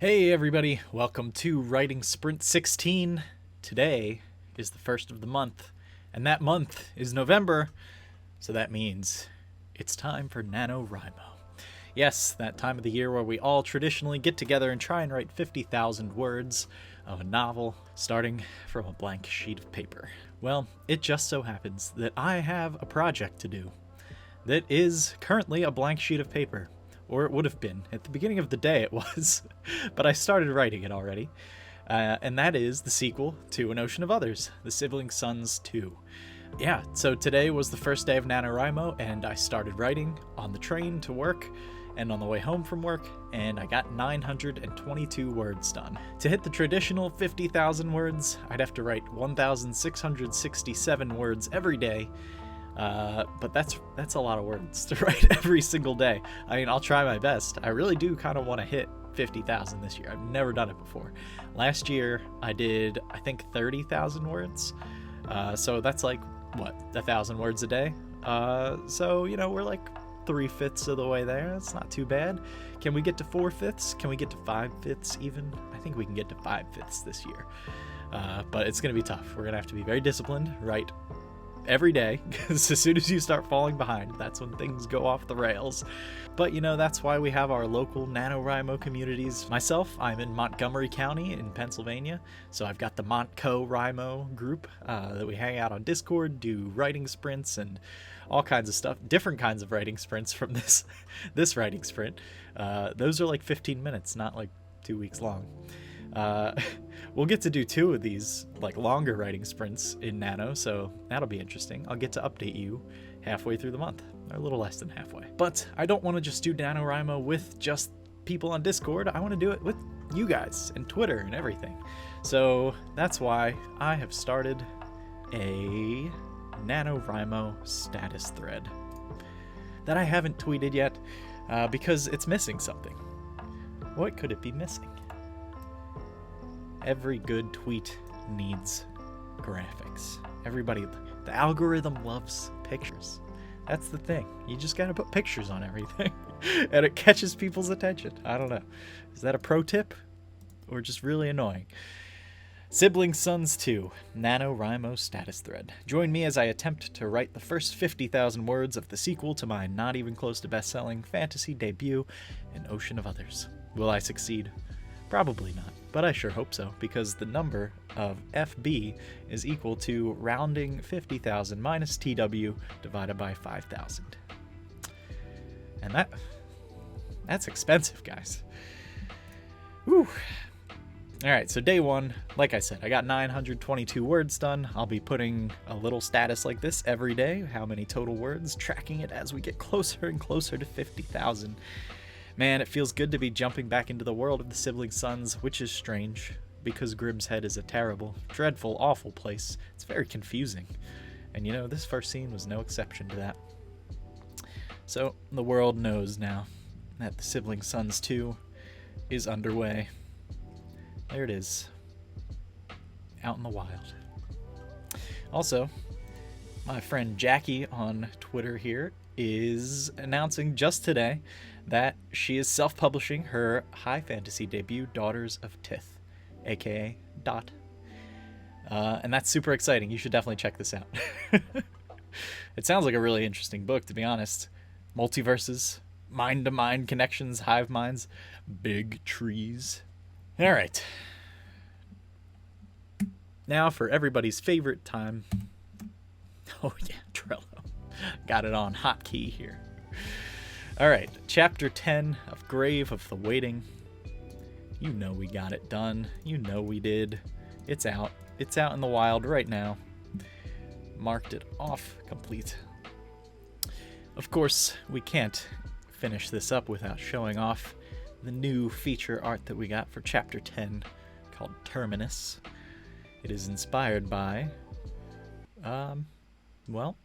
Hey everybody, welcome to Writing Sprint 16. Today is the first of the month, and that month is November, so that means it's time for NaNoWriMo. Yes, that time of the year where we all traditionally get together and try and write 50,000 words of a novel starting from a blank sheet of paper. Well, it just so happens that I have a project to do that is currently a blank sheet of paper. Or it would have been. At the beginning of the day it was, but I started writing it already. And that is the sequel to An Ocean of Others, The Sibling Sons 2. Yeah, so today was the first day of NaNoWriMo, and I started writing on the train to work and on the way home from work, and I got 922 words done. To hit the traditional 50,000 words, I'd have to write 1,667 words every day. But that's a lot of words to write every single day. I mean, I'll try my best. I really do kind of want to hit 50,000 this year. I've never done it before. Last year I did, I think, 30,000 words. So that's like, what, 1,000 words a day? So, you know, we're like 3/5 of the way there. That's not too bad. Can we get to 4/5? Can we get to 5/5 even? I think we can get to 5/5 this year. But it's going to be tough. We're going to have to be very disciplined, write every day, because as soon as you start falling behind, that's when things go off the rails. But you know, that's why we have our local NaNoWriMo communities. Myself, I'm in Montgomery County in Pennsylvania, so I've got the MontCo-Rimo group that we hang out on Discord, do writing sprints and all kinds of stuff, different kinds of writing sprints from this writing sprint. Those are like 15 minutes, not like 2 weeks long. We'll get to do 2 of these like longer writing sprints in Nano, so that'll be interesting. I'll get to update you halfway through the month, or a little less than halfway. But I don't want to just do NaNoWriMo with just people on Discord. I want to do it with you guys and Twitter and everything. So that's why I have started a NaNoWriMo status thread that I haven't tweeted yet because it's missing something. What could it be missing? Every good tweet needs graphics. Everybody, the algorithm loves pictures. That's the thing. You just gotta put pictures on everything and it catches people's attention. I don't know. Is that a pro tip or just really annoying? Sibling Sons 2, NaNoWriMo status thread. Join me as I attempt to write the first 50,000 words of the sequel to my not even close to best-selling fantasy debut, An Ocean of Others. Will I succeed? Probably not, but I sure hope so, because the number of FB is equal to rounding 50,000 minus TW divided by 5,000. And that's expensive, guys. Whew. Alright, so day 1, like I said, I got 922 words done. I'll be putting a little status like this every day, how many total words, tracking it as we get closer and closer to 50,000. Man, it feels good to be jumping back into the world of the Sibling Sons, which is strange, because Grimshead is a terrible, dreadful, awful place. It's very confusing. And you know, this first scene was no exception to that. So, the world knows now that the Sibling Sons 2 is underway. There it is. Out in the wild. Also, my friend Jackie on Twitter here is announcing just today that she is self-publishing her high fantasy debut, Daughters of Tith, aka Dot. And that's super exciting. You should definitely check this out. It sounds like a really interesting book, to be honest. Multiverses, mind-to-mind connections, hive minds, big trees. All right. Now for everybody's favorite time. Oh yeah, Trello. Got it on hotkey here. All right, chapter 10 of Grave of the Waiting. You know we got it done. You know we did. It's out. It's out in the wild right now. Marked it off complete. Of course, we can't finish this up without showing off the new feature art that we got for chapter 10 called Terminus. It is inspired by, well,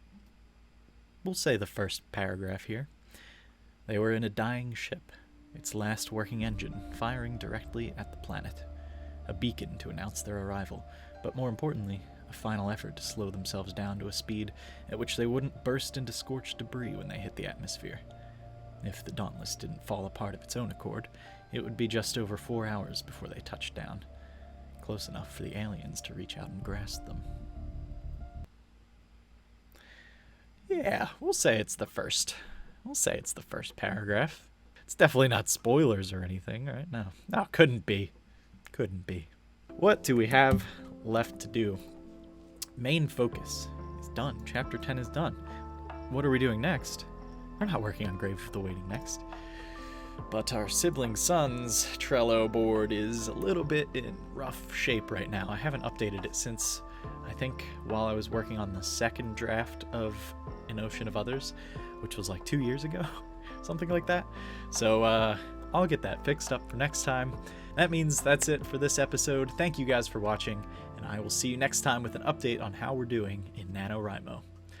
we'll say the first paragraph here. They were in a dying ship, its last working engine firing directly at the planet. A beacon to announce their arrival, but more importantly, a final effort to slow themselves down to a speed at which they wouldn't burst into scorched debris when they hit the atmosphere. If the Dauntless didn't fall apart of its own accord, It would be just over 4 hours before they touched down, close enough for the aliens to reach out and grasp them. Yeah, we'll say it's the first. We'll say it's the first paragraph. It's definitely not spoilers or anything, right? No, couldn't be. Couldn't be. What do we have left to do? Main focus is done. Chapter 10 is done. What are we doing next? We're not working on Grave of the Waiting next. But our Sibling Son's Trello board is a little bit in rough shape right now. I haven't updated it since, I think, while I was working on the second draft of An Ocean of Others, which was like 2 years ago, something like that. So I'll get that fixed up for next time. That means that's it for this episode. Thank you guys for watching, and I will see you next time with an update on how we're doing in NaNoWriMo.